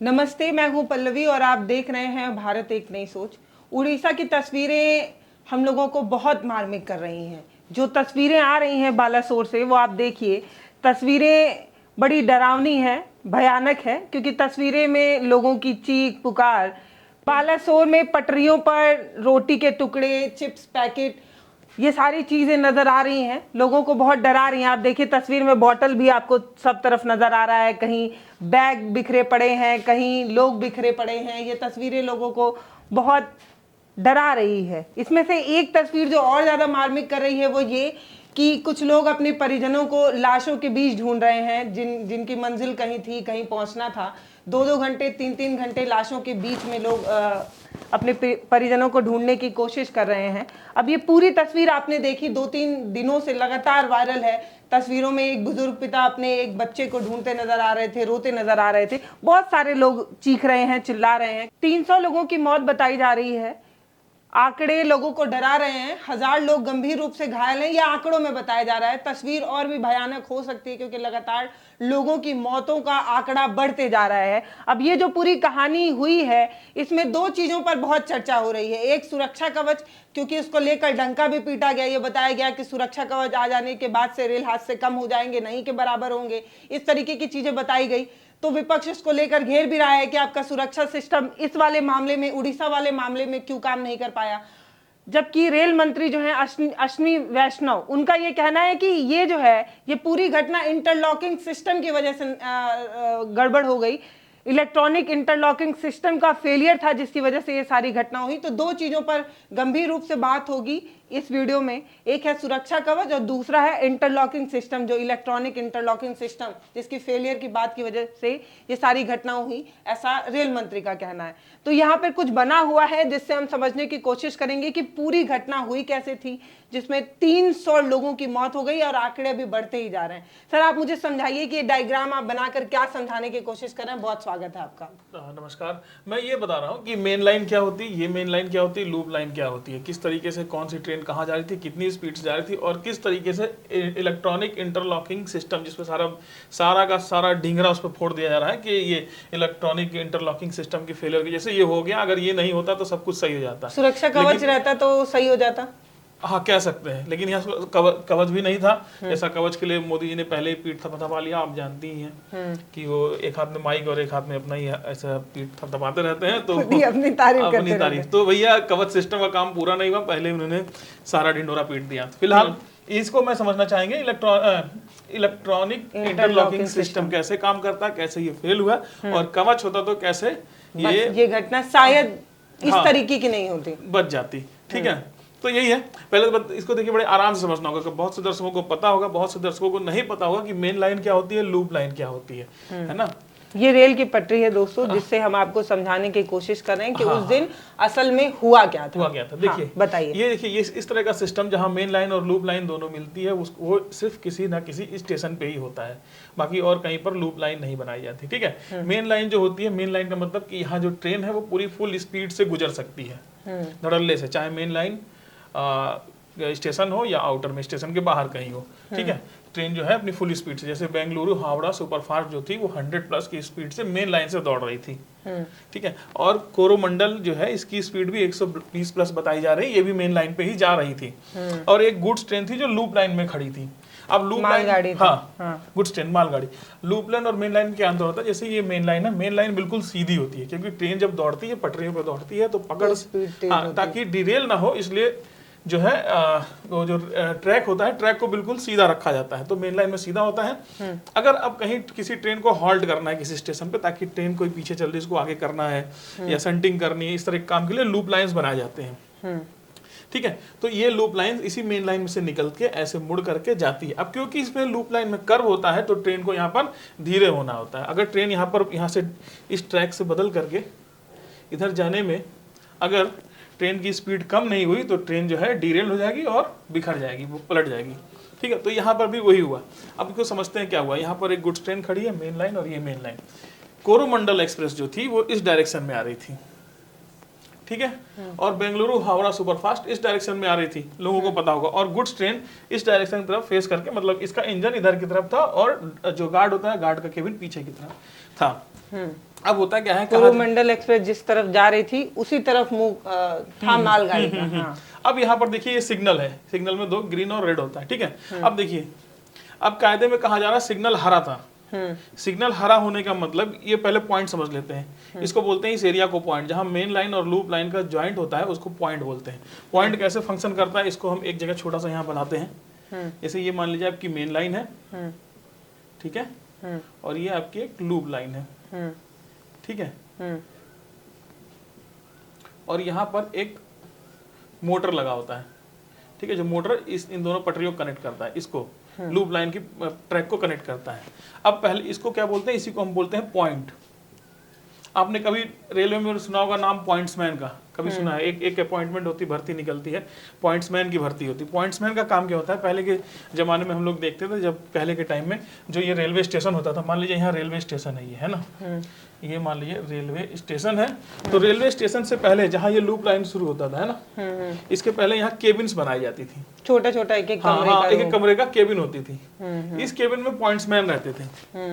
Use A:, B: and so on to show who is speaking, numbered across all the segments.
A: नमस्ते, मैं हूं पल्लवी और आप देख रहे हैं भारत एक नई सोच। उड़ीसा की तस्वीरें हम लोगों को बहुत मार्मिक कर रही हैं। जो तस्वीरें आ रही हैं बालासोर से, वो आप देखिए। तस्वीरें बड़ी डरावनी हैं, भयानक है, क्योंकि तस्वीरें में लोगों की चीख पुकार। बालासोर में पटरियों पर रोटी के टुकड़े, चिप्स पैकेट, ये सारी चीजें नजर आ रही हैं, लोगों को बहुत डरा रही हैं। आप देखिए तस्वीर में बॉटल भी आपको सब तरफ नजर आ रहा है, कहीं बैग बिखरे पड़े हैं, कहीं लोग बिखरे पड़े हैं। ये तस्वीरें लोगों को बहुत डरा रही है। इसमें से एक तस्वीर जो और ज्यादा मार्मिक कर रही है वो ये कि कुछ लोग अपने परिजनों को लाशों के बीच ढूंढ रहे हैं, जिनकी मंजिल कहीं थी, कहीं पहुंचना था। 2-2 घंटे, 3-3 घंटे लाशों के बीच में लोग अपने परिजनों को ढूंढने की कोशिश कर रहे हैं। अब ये पूरी तस्वीर आपने देखी, 2-3 दिनों से लगातार वायरल है। तस्वीरों में एक बुजुर्ग पिता अपने एक बच्चे को ढूंढते नजर आ रहे थे, रोते नजर आ रहे थे। बहुत सारे लोग चीख रहे हैं, चिल्ला रहे हैं। 300 लोगों की मौत बताई जा रही है। आंकड़े लोगों को डरा रहे हैं। 1000 लोग गंभीर रूप से घायल हैं, यह आंकड़ों में बताया जा रहा है। तस्वीर और भी भयानक हो सकती है, क्योंकि लगातार लोगों की मौतों का आंकड़ा बढ़ते जा रहा है। अब ये जो पूरी कहानी हुई है, इसमें 2 चीजों पर बहुत चर्चा हो रही है। एक, सुरक्षा कवच, क्योंकि उसको लेकर डंका भी पीटा गया। ये बताया गया कि सुरक्षा कवच आ जाने के बाद से रेल हादसे कम हो जाएंगे, नहीं के बराबर होंगे। इस तरीके की चीजें बताई गई। तो विपक्ष इसको लेकर घेर भी रहा है कि आपका सुरक्षा सिस्टम इस वाले मामले में, उड़ीसा वाले मामले में क्यों काम नहीं कर पाया। जबकि रेल मंत्री जो है अश्विनी वैष्णव, उनका ये कहना है कि ये जो है, ये पूरी घटना इंटरलॉकिंग सिस्टम की वजह से गड़बड़ हो गई। इलेक्ट्रॉनिक इंटरलॉकिंग सिस्टम का फेलियर था, जिसकी वजह से ये सारी घटना हुई। तो 2 चीजों पर गंभीर रूप से बात होगी इस वीडियो में। एक है सुरक्षा कवच और दूसरा है इंटरलॉकिंग सिस्टम, जो इलेक्ट्रॉनिक इंटरलॉकिंग सिस्टम, जिसकी फेलियर की बात की वजह से ये सारी घटनाएं हुई, ऐसा रेल मंत्री का कहना है। तो यहाँ पर कुछ बना हुआ है जिससे हम समझने की कोशिश करेंगे कि पूरी घटना हुई कैसे थी, जिसमें 300 लोगों की मौत हो गई और आंकड़े अभी बढ़ते ही जा रहे हैं। सर, आप मुझे समझाइए कि ये डायग्राम आप बनाकर क्या समझाने की कोशिश कर रहे हैं। बहुत स्वागत है आपका।
B: नमस्कार। मैं ये बता रहा हूँ कि मेन लाइन क्या होती है, ये मेन लाइन क्या होती है, लूप लाइन क्या होती है, किस तरीके से कौन सी ट्रेन कहाँ जा रही थी, कितनी स्पीड से जा रही थी, और किस तरीके से इलेक्ट्रॉनिक इंटरलॉकिंग सिस्टम, जिसपे सारा का सारा ढिंगरा उस पर फोड़ दिया जा रहा है कि ये इलेक्ट्रॉनिक इंटरलॉकिंग सिस्टम की फेलियर की जैसे ये हो गया। अगर ये नहीं होता तो सब कुछ सही हो जाता।
A: सुरक्षा कवच रहता तो सही हो जाता।
B: हाँ, कह सकते हैं, लेकिन यहाँ कवच भी नहीं था। ऐसा कवच के लिए मोदी जी ने पहले ही पीठ थपथपा लिया। आप जानती ही हैं कि वो एक हाथ में माइक और एक हाथ में अपना ही ऐसा पीठ थपथपाते रहते हैं, तो
A: अपनी तारीफ।
B: तो भैया कवच सिस्टम का काम पूरा नहीं हुआ, पहले उन्होंने सारा ढिंडोरा पीट दिया। फिलहाल इसको मैं समझना चाहेंगे इलेक्ट्रॉनिक इंटरलॉकिंग सिस्टम कैसे काम करता है, कैसे ये फेल हुआ, और कवच होता तो कैसे
A: ये घटना शायद इस तरीके की नहीं होती,
B: बच जाती। ठीक है, तो यही है। पहले तो इसको देखिए, बड़े आराम से समझना होगा। बहुत से दर्शकों को पता होगा, बहुत से दर्शकों को नहीं पता होगा कि मेन लाइन क्या होती है, लूप लाइन क्या होती है ना।
A: ये रेल की पटरी है दोस्तों, जिससे हम आपको समझाने की कोशिश कर रहे हैं कि उस दिन असल में हुआ क्या था।
B: देखिए,
A: बताइए।
B: ये देखिए, ये इस तरह का सिस्टम जहां मेन लाइन और लूप लाइन दोनों मिलती है, वो सिर्फ किसी ना किसी स्टेशन पे ही होता है। बाकी और कहीं पर लूप लाइन नहीं बनाई जाती। ठीक है, मेन लाइन जो होती है, मेन लाइन का मतलब कि यहाँ जो ट्रेन है वो पूरी फुल स्पीड से गुजर सकती है धड़ल्ले से, चाहे मेन लाइन स्टेशन हो या आउटर में स्टेशन के बाहर कहीं हो। ठीक है, ट्रेन जो है अपनी फुल स्पीड से, जैसे बेंगलुरु हावड़ा सुपरफास्ट जो थी वो 100+ की स्पीड से मेन लाइन से दौड़ रही थी। ठीक है, और कोरोमंडल जो है इसकी स्पीड भी 120+ बताई जा रही है, ये भी मेन लाइन पे ही जा रही थी। और एक गुड्स ट्रेन थी जो लूप लाइन में खड़ी थी। अब लूप लाइन, गुड्स ट्रेन, मालगाड़ी। लूप लाइन और मेन लाइन क्या अंतर होता है? जैसे ये मेन लाइन है, मेन लाइन बिल्कुल सीधी होती है, क्योंकि ट्रेन जब दौड़ती है पटरियों पर दौड़ती है तो पकड़, ताकि डिरेल ना हो, इसलिए जो है वो जो ट्रैक होता है, ट्रैक को बिल्कुल सीधा रखा जाता है। तो मेन लाइन में सीधा होता है। अगर अब कहीं किसी ट्रेन को हॉल्ट करना है किसी स्टेशन पे, ताकि ट्रेन कोई पीछे चल रही है इसको आगे करना है या संटिंग करनी है, इस तरह के काम के लिए लूप लाइंस बनाए जाते हैं। ठीक है, तो ये लूप लाइन इसी मेन लाइन में से निकल के ऐसे मुड़ करके जाती है। अब क्योंकि इसमें लूप लाइन में कर्व होता है, तो ट्रेन को यहाँ पर धीरे होना होता है। अगर ट्रेन यहाँ से इस ट्रैक से बदल करके इधर जाने में अगर ट्रेन की स्पीड कम नहीं हुई तो ट्रेन जो है डीरेल हो जाएगी और बिखर जाएगी, वो पलट जाएगी। ठीक है, तो यहाँ पर भी वही हुआ। अब इसको समझते हैं क्या हुआ। यहाँ पर एक गुड्स ट्रेन खड़ी है, मेन लाइन, और ये मेन लाइन। कोरोमंडल एक्सप्रेस जो थी वो इस डायरेक्शन में आ रही थी। ठीक है, और बेंगलुरु हावड़ा सुपरफास्ट इस डायरेक्शन में आ रही थी, लोगों को पता होगा। और गुड्स ट्रेन इस डायरेक्शन की तरफ फेस करके, मतलब इसका इंजन इधर की तरफ था और जो गार्ड होता है, गार्ड का केबिन पीछे की तरफ था। अब होता क्या है,
A: कोरोमंडल एक्सप्रेस जिस तरफ जा रही थी उसी तरफ मुंह था मालगाड़ी का। हाँ।
B: अब यहाँ पर देखिए ये सिग्नल है, सिग्नल में दो ग्रीन और रेड होता है, ठीक है। अब देखिए, अब कायदे में कहा जा रहा है सिग्नल हरा था। सिग्नल हरा होने का मतलब, ये पहले पॉइंट समझ लेते हैं, इसको बोलते हैं इस एरिया को पॉइंट, जहां मेन लाइन और लूप लाइन का जॉइंट होता है उसको पॉइंट बोलते हैं। पॉइंट कैसे फंक्शन करता है, इसको हम एक जगह छोटा सा यहाँ बनाते हैं। जैसे ये मान लीजिए आपकी मेन लाइन है, ठीक है, और ये आपकी एक लूप लाइन है, ठीक है, और यहाँ पर एक मोटर लगा होता है, ठीक है, जो मोटर इन दोनों पटरियों को कनेक्ट करता है, इसको लूप लाइन की ट्रैक को कनेक्ट करता है। अब पहले इसको क्या बोलते हैं, इसी को हम बोलते हैं पॉइंट। आपने कभी रेलवे में सुना होगा नाम पॉइंट्समैन का, कभी सुना है? एक अपॉइंटमेंट होती, भर्ती निकलती है, पॉइंट्समैन की भर्ती होती है। पॉइंट्समैन का काम क्या होता है, पहले के जमाने में हम लोग देखते थे, जब पहले के टाइम में जो ये रेलवे स्टेशन होता था, मान लीजिए यहाँ रेलवे स्टेशन है, ये है ना, ये मान लीजिए रेलवे स्टेशन है, तो रेलवे स्टेशन से पहले जहाँ ये लूप लाइन शुरू होता था, है ना, इसके पहले यहाँ केबिन्स बनाई जाती थी,
A: छोटा छोटा एक एक कमरे
B: का, एक एक कमरे का केबिन होती थी। इस केबिन में पॉइंट्समैन रहते थे,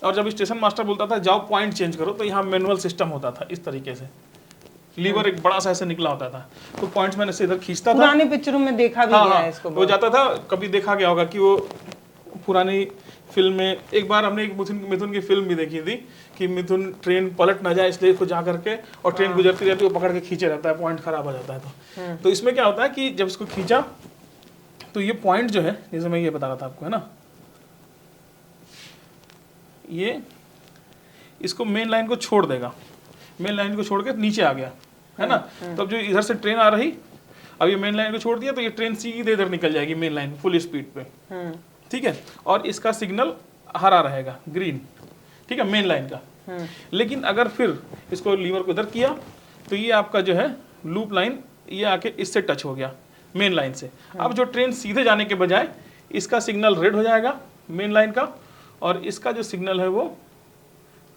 B: और जब स्टेशन मास्टर बोलता था जाओ पॉइंट चेंज करो, तो यहाँ मैनुअल सिस्टम होता था, इस तरीके से लीवर एक बड़ा सा ऐसे निकला होता था, तो पॉइंट्समैन ऐसे इधर खींचता था।
A: पुरानी पिक्चरों में देखा भी गया है इसको,
B: वो जाता था, कभी देखा गया होगा कि वो पुरानी फिल्म में, एक बार हमने एक मिथुन की फिल्म भी देखी थी कि मिथुन ट्रेन पलट ना जाए इसलिए इसको जा करके, और ट्रेन गुजरती रहती है, वो पकड़ के खींचे रहता है, पॉइंट खराब हो जाता है। तो इसमें क्या होता है कि जब इसको खींचा तो ये पॉइंट जो है, जैसे मैं ये बता रहा था आपको, है ना, ये इसको मेन लाइन को छोड़ देगा, मेन लाइन को छोड़ के नीचे आ गया, है ना, तो अब जो इधर से ट्रेन आ रही, अब ये मेन लाइन को छोड़ दिया तो ये ट्रेन सीधे इधर निकल जाएगी मेन लाइन फुल स्पीड पे, ठीक है, और इसका सिग्नल हरा रहेगा, ग्रीन, ठीक है, मेन लाइन का। लेकिन अगर फिर इसको लीवर को इधर किया तो ये आपका जो है लूप लाइन, ये आके इससे टच हो गया मेन लाइन से। अब जो ट्रेन सीधे जाने के बजाय इसका सिग्नल रेड हो जाएगा मेन लाइन का, और इसका जो सिग्नल है वो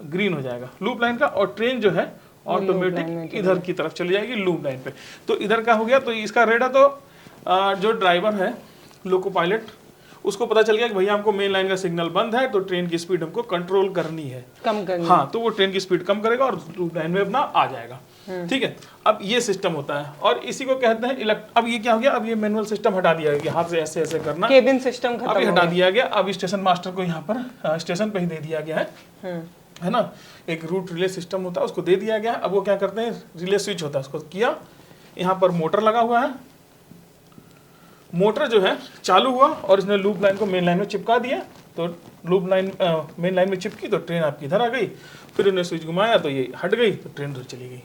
B: ग्रीन हो जाएगा लूप लाइन का, और ट्रेन जो है ऑटोमेटिक इधर की तरफ चली जाएगी लूप लाइन पे। तो इधर का हो गया, तो इसका रेड है, तो जो ड्राइवर है लोको पायलट, उसको पता चल गया कि भैया हमको मेन लाइन का सिग्नल बंद है, तो ट्रेन की स्पीड हमको कंट्रोल करनी है,
A: कम करनी,
B: हाँ, तो वो ट्रेन की स्पीड कम करेगा और लूप लाइन में अपना आ जाएगा, ठीक है। अब ये सिस्टम होता है, और इसी को कहते हैं अब ये क्या हो गया, अब ये मैनुअल सिस्टम हटा दिया गया कि हाथ से ऐसे ऐसे करना,
A: केबिन सिस्टम खत्म,
B: अभी हटा दिया गया। अब स्टेशन मास्टर को यहाँ पर स्टेशन पे ही दे दिया गया है ना, एक रूट रिले सिस्टम होता है, उसको दे दिया गया है। अब वो क्या करते हैं, रिले स्विच होता है, उसको किया, यहाँ पर मोटर लगा हुआ है, मोटर जो है चालू हुआ और इसने लूप लाइन को मेन लाइन में चिपका दिया, तो लूप लाइन मेन लाइन में चिपकी तो ट्रेन आपकी इधर आ गई, फिर उन्हें स्विच घुमाया तो ये हट गई, तो ट्रेन उधर चली गई।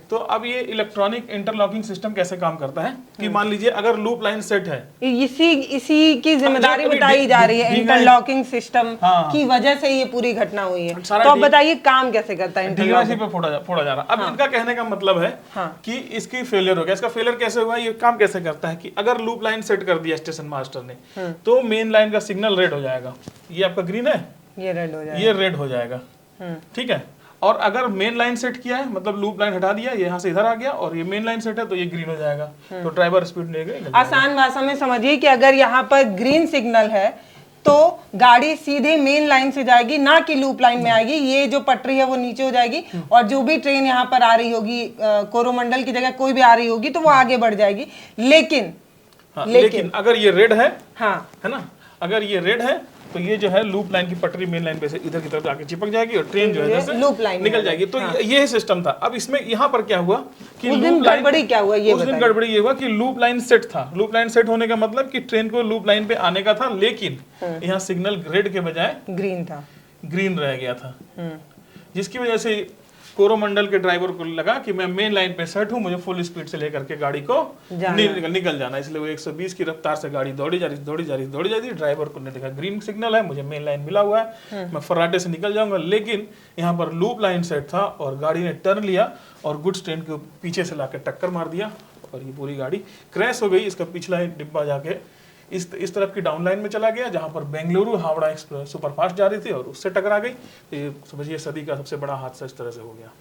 B: तो अब ये इलेक्ट्रॉनिक इंटरलॉकिंग सिस्टम कैसे काम करता है कि मान लीजिए अगर लूप लाइन सेट है,
A: इसी की जिम्मेदारी बताई जा रही है, इंटरलॉकिंग सिस्टम की वजह से ये पूरी घटना हुई है। तो अब बताइए काम कैसे करता है,
B: डीवाईसी पे फोड़ा जा रहा है। अब इनका कहने का मतलब है कि इसकी फेलियर हो गया। इसका फेलियर कैसे हुआ, ये काम कैसे करता है कि अगर लूप लाइन सेट कर दिया स्टेशन मास्टर ने, तो मेन लाइन का सिग्नल रेड हो जाएगा, ये आपका ग्रीन है, ये रेड हो जाएगा, ठीक है। और अगर मेन लाइन सेट किया है, मतलब लूप लाइन हटा दिया, यहाँ से इधर आ गया, और ये मेन लाइन सेट है तो ये ग्रीन हो जाएगा, तो ड्राइवर स्पीड लेगा।
A: आसान भाषा में समझिए कि अगर यहाँ पर ग्रीन सिग्नल है तो गाड़ी सीधे मेन लाइन से जाएगी, ना कि लूप लाइन में आएगी, ये जो पटरी है वो नीचे हो जाएगी, और जो भी ट्रेन यहाँ पर आ रही होगी, कोरोमंडल की जगह कोई भी आ रही होगी, तो वो आगे बढ़ जाएगी।
B: लेकिन अगर ये रेड है, है ना, अगर ये रेड है तो ये जो है लूप लाइन की पटरी मेन लाइन पे से इधर की तरफ जाके चिपक जाएगी और ट्रेन जो है जैसे
A: लूप लाइन
B: निकल जाएगी। तो ये सिस्टम था। अब इसमें यहाँ पर क्या हुआ कि
A: उस दिन गड़बड़ी क्या हुआ, ये
B: उस दिन गड़बड़ी ये हुआ कि लूप लाइन सेट था। लूप लाइन सेट होने का मतलब कि ट्रेन को लूप लाइन पे आने का था, लेकिन यहाँ सिग्नल रेड के बजाय ग्रीन रह गया था, जिसकी वजह से कोरोमंडल के ड्राइवर को लगा कि मैं मेन लाइन पे सेट हूं, मुझे फुल स्पीड से लेकर के गाड़ी को निकल जाना, इसलिए वो 120 की रफ्तार से गाड़ी दौड़ी जा रही। ड्राइवर को ने देखा ग्रीन सिग्नल है, मुझे मेन लाइन मिला हुआ है, मैं फर्राटे से निकल जाऊंगा, लेकिन यहाँ पर लूप लाइन सेट था और गाड़ी ने टर्न लिया और गुड्स ट्रेन के पीछे से लाकर टक्कर मार दिया और ये पूरी गाड़ी क्रैश हो गई। इसका पिछला डिब्बा जाके इस तरफ की डाउन लाइन में चला गया, जहां पर बेंगलुरु हावड़ा एक्सप्रेस सुपरफास्ट जा रही थी और उससे टकरा गई। तो ये समझिए सदी का सबसे बड़ा हादसा इस तरह से हो गया।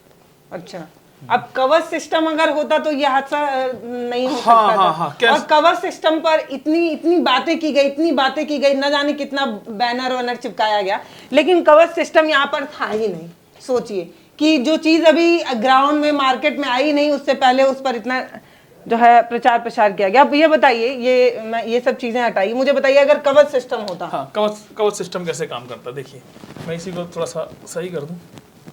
A: अच्छा, अब कवर सिस्टम अगर होता तो ये हादसा नहीं हो सकता था। और कवर सिस्टम पर इतनी बातें की गई, न जाने कितना बैनर वैनर चिपकाया गया, लेकिन कवर सिस्टम यहाँ पर था ही नहीं। सोचिए कि जो चीज अभी ग्राउंड में मार्केट में आई नहीं, उससे पहले उस पर इतना जो है प्रचार प्रसार किया गया। अब ये बताइए, ये सब चीजें हटाइए, मुझे बताइए अगर कवच सिस्टम होता।
B: हाँ, कवच सिस्टम कैसे काम करता है देखिए, मैं इसी को थोड़ा सा सही कर दूं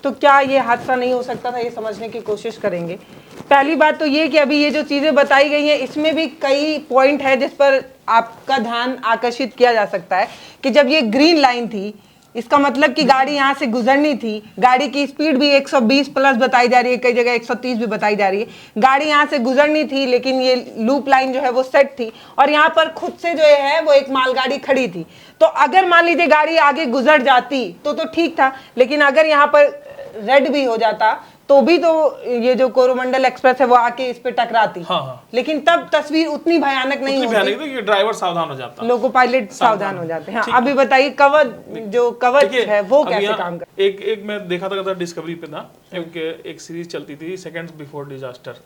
A: तो क्या ये हादसा नहीं हो सकता था, ये समझने की कोशिश करेंगे। पहली बात तो ये कि अभी ये जो चीजें बताई गई हैं इसमें भी कई पॉइंट है जिस पर आपका ध्यान आकर्षित किया जा सकता है कि जब ये ग्रीन लाइन थी, इसका मतलब कि गाड़ी यहाँ से गुजरनी थी। गाड़ी की स्पीड भी 120 प्लस बताई जा रही है, कई जगह 130 भी बताई जा रही है। गाड़ी यहाँ से गुजरनी थी, लेकिन ये लूप लाइन जो है वो सेट थी और यहाँ पर खुद से जो है वो एक मालगाड़ी खड़ी थी। तो अगर मान लीजिए गाड़ी आगे गुजर जाती तो ठीक था, लेकिन अगर यहाँ पर रेड भी हो जाता तो भी तो ये जो कोरोमंडल एक्सप्रेस है वो आके इस पे टकराती।
B: हाँ।
A: लेकिन तब तस्वीर उतनी भयानक नहीं होती,
B: तो ये ड्राइवर सावधान हो जाता,
A: लोको पायलट सावधान हो जाते हैं। अभी बताइए कवच है वो कैसे काम करता है।
B: एक मैं देखा था डिस्कवरी पे था, एक सीरीज चलती थी सेकंड्स बिफोर डिजास्टर,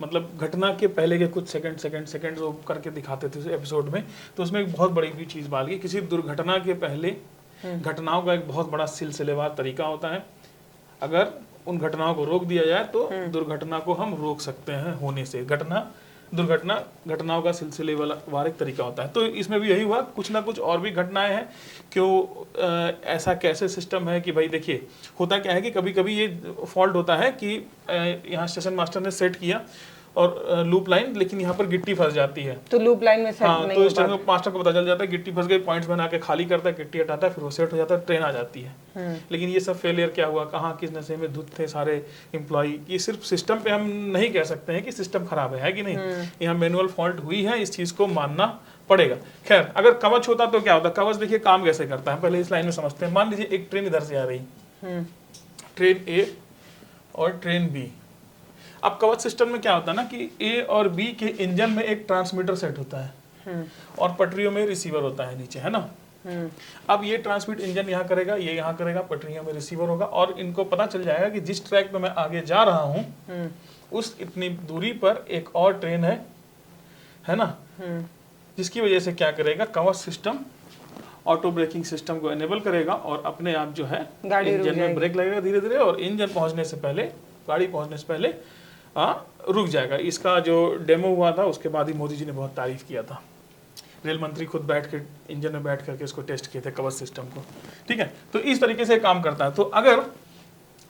B: मतलब घटना के पहले के कुछ सेकंड वो करके दिखाते थे उस एपिसोड में। तो उसमें एक बहुत बड़ी चीज बात की, किसी दुर्घटना के पहले घटनाओं का एक बहुत बड़ा सिलसिलेवार तरीका होता है। अगर उन घटनाओं को रोक दिया जाए तो दुर्घटना को हम रोक सकते हैं होने से। घटनाओं का सिलसिलेवार एक तरीका होता है। तो इसमें भी यही हुआ, कुछ ना कुछ और भी घटनाएं हैं। क्यों ऐसा कैसे सिस्टम है कि भाई देखिए, होता क्या है कि कभी कभी ये फॉल्ट होता है कि यहाँ स्टेशन मास्टर ने सेट किया और लूप लाइन, लेकिन यहाँ पर गिट्टी फंस जाती है
A: तो लूप लाइन में सेट नहीं
B: तो स्टेशन मास्टर को पता चल जाता है गिट्टी फंस गई, पॉइंट्स बना के खाली करता है, गिट्टी हटाता है, फिर वो सेट हो जाता है, ट्रेन आ जाती है। लेकिन ये सब फेलियर क्या हुआ, कहाँ किस नशे में धुत थे सारे एम्प्लॉई। ये सिर्फ सिस्टम पे हम नहीं कह सकते हैं कि सिस्टम खराब है कि नहीं, यहाँ मैनुअल फॉल्ट हुई है, इस चीज को मानना पड़ेगा। खैर, अगर कवच होता तो क्या होता। कवच देखिए काम कैसे करता है, पहले इस लाइन में समझते हैं। मान लीजिए एक ट्रेन इधर से आ रही, ट्रेन ए और ट्रेन बी। अब कवच सिस्टम में क्या होता है ना कि ए और बी के इंजन में एक ट्रांसमीटर सेट होता है और पटरियों में रिसीवर होता है नीचे, है ना। अब ये ट्रांसमिट इंजन यहाँ करेगा, ये यहाँ करेगा, पटरियों में रिसीवर होगा और इनको पता चल जाएगा कि जिस ट्रैक पे मैं आगे जा रहा हूँ उस इतनी दूरी पर एक और ट्रेन है ना। जिसकी वजह से क्या करेगा, कवच सिस्टम ऑटो ब्रेकिंग सिस्टम को एनेबल करेगा और अपने आप जो है इंजन में ब्रेक लगेगा धीरे धीरे, और इंजन पहुंचने से पहले, गाड़ी पहुंचने से पहले रुक जाएगा। इसका जो डेमो हुआ था उसके बाद ही मोदी जी ने बहुत तारीफ किया था। रेल मंत्री खुद बैठ के इंजन में बैठ करके इसको टेस्ट किए थे कवच सिस्टम को। ठीक है, तो इस तरीके से काम करता है। तो अगर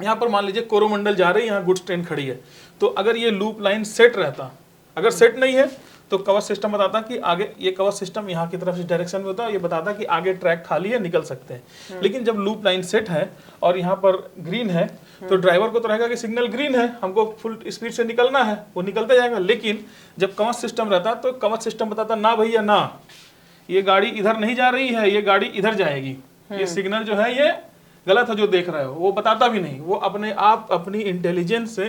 B: यहाँ पर मान लीजिए कोरोमंडल जा रही है, यहाँ गुड्स ट्रेन खड़ी है, तो अगर ये लूप लाइन सेट रहता, अगर सेट नहीं है तो कवच सिस्टम बताता कि आगे, ये कवच सिस्टम यहाँ की तरफ से डायरेक्शन में होता है, ये बताता कि आगे ट्रैक खाली है, निकल सकते हैं। लेकिन जब लूप लाइन सेट है और यहाँ पर ग्रीन है तो ड्राइवर को तो रहेगा कि सिग्नल ग्रीन है, हमको फुल स्पीड से निकलना है, वो निकलते जाएगा। लेकिन जब कवच सिस्टम रहता तो कवच सिस्टम बताता ना भैया ना, ये गाड़ी इधर नहीं जा रही है, ये गाड़ी इधर जाएगी, ये सिग्नल जो है ये गलत है जो देख रहे हो। वो बताता भी नहीं, वो अपने आप अपनी इंटेलिजेंस से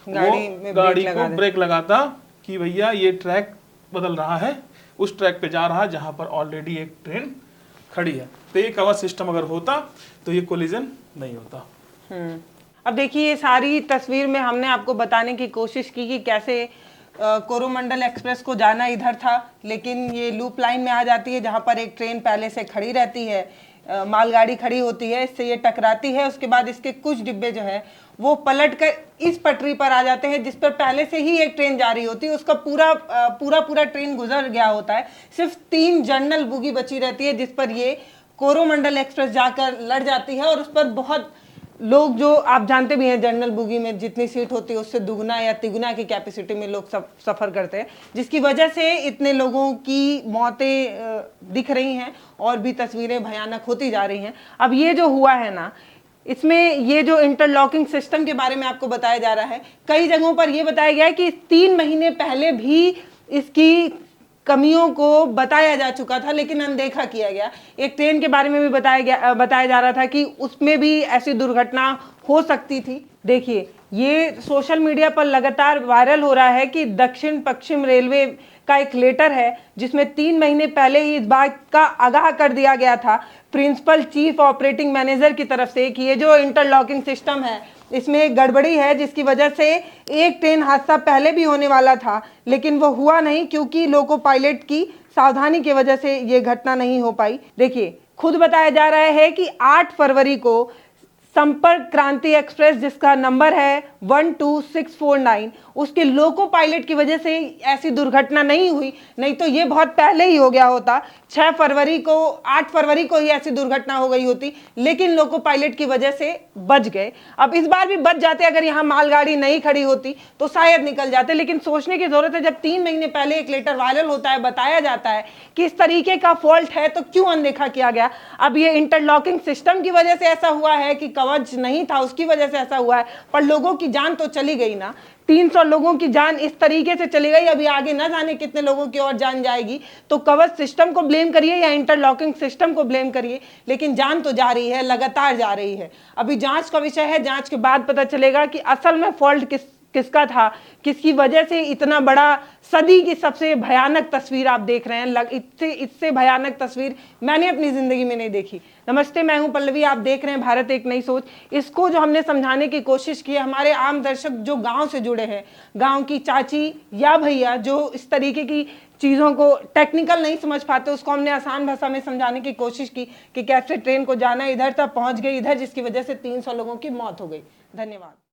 B: गाड़ी को ब्रेक लगाता कि भैया ये ट्रैक बदल रहा है, उस ट्रैक पे जा रहा है जहां पर ऑलरेडी एक ट्रेन खड़ी है। तो ये कवच सिस्टम अगर होता तो ये कोलिजन नहीं होता।
A: अब देखिए, ये सारी तस्वीर में हमने आपको बताने की कोशिश की कि कैसे कोरोमंडल एक्सप्रेस को जाना इधर था, लेकिन ये लूप लाइन में आ जाती है जहां पर एक ट्रेन पहले से खड़ी रहती है, मालगाड़ी खड़ी होती है, इससे ये टकराती है। उसके बाद इसके कुछ डिब्बे जो है वो पलट कर इस पटरी पर आ जाते हैं जिस पर पहले से ही एक ट्रेन जा रही होती है, उसका पूरा ट्रेन गुजर गया होता है। सिर्फ 3 जनरल बोगी बची रहती है जिस पर ये कोरोमंडल एक्सप्रेस जाकर लड़ जाती है और उस पर बहुत लोग, जो आप जानते भी हैं जनरल बोगी में जितनी सीट होती है उससे दुगना या तिगुना की कैपेसिटी में लोग सफ़र करते हैं, जिसकी वजह से इतने लोगों की मौतें दिख रही हैं और भी तस्वीरें भयानक होती जा रही हैं। अब ये जो हुआ है ना, इसमें ये जो इंटरलॉकिंग सिस्टम के बारे में आपको बताया जा रहा है, कई जगहों पर यह बताया गया है कि 3 महीने पहले भी इसकी कमियों को बताया जा चुका था लेकिन अनदेखा किया गया। एक ट्रेन के बारे में भी बताया जा रहा था कि उसमें भी ऐसी दुर्घटना हो सकती थी। देखिए, ये सोशल मीडिया पर लगातार वायरल हो रहा है कि दक्षिण पश्चिम रेलवे का एक लेटर है जिसमें 3 महीने पहले ही इस बात का आगाह कर दिया गया था प्रिंसिपल चीफ ऑपरेटिंग मैनेजर की तरफ से कि ये जो इंटरलॉकिंग सिस्टम है इसमें एक गड़बड़ी है, जिसकी वजह से एक ट्रेन हादसा पहले भी होने वाला था लेकिन वो हुआ नहीं क्योंकि लोको पायलट की सावधानी की वजह से ये घटना नहीं हो पाई। देखिए, खुद बताया जा रहा है कि 8 फरवरी को संपर्क क्रांति एक्सप्रेस जिसका नंबर है 12649, उसके लोको पायलट की वजह से ऐसी दुर्घटना नहीं हुई, नहीं तो ये बहुत पहले ही हो गया होता। 8 फरवरी को ही ऐसी दुर्घटना हो गई होती, लेकिन लोको पायलट की वजह से बच गए। अब इस बार भी बच जाते, अगर यहाँ मालगाड़ी नहीं खड़ी होती तो शायद निकल जाते। लेकिन सोचने की जरूरत है, जब 3 महीने पहले एक लेटर वायरल होता है, बताया जाता है कि इस तरीके का फॉल्ट है, तो क्यों अनदेखा किया गया। अब ये इंटरलॉकिंग सिस्टम की वजह से ऐसा हुआ है कि कवच नहीं था उसकी वजह से ऐसा हुआ है, पर लोगों की जान तो चली गई ना। 300 लोगों की जान इस तरीके से चली गई, अभी आगे ना जाने कितने लोगों की और जान जाएगी। तो कवच सिस्टम को ब्लेम करिए या इंटरलॉकिंग सिस्टम को ब्लेम करिए, लेकिन जान तो जा रही है, लगातार जा रही है। अभी जांच का विषय है, जांच के बाद पता चलेगा कि असल में फॉल्ट किसका था, किसकी वजह से इतना बड़ा सदी की सबसे भयानक तस्वीर आप देख रहे हैं। इससे भयानक तस्वीर मैंने अपनी जिंदगी में नहीं देखी। नमस्ते, मैं हूं पल्लवी, आप देख रहे हैं भारत एक नई सोच। इसको जो हमने समझाने की कोशिश की है, हमारे आम दर्शक जो गांव से जुड़े हैं, गांव की चाची या भैया जो इस तरीके की चीज़ों को टेक्निकल नहीं समझ पाते, उसको हमने आसान भाषा में समझाने की कोशिश की कि कैसे ट्रेन को जाना, इधर तक पहुंच गई इधर, जिसकी वजह से 300 लोगों की मौत हो गई। धन्यवाद।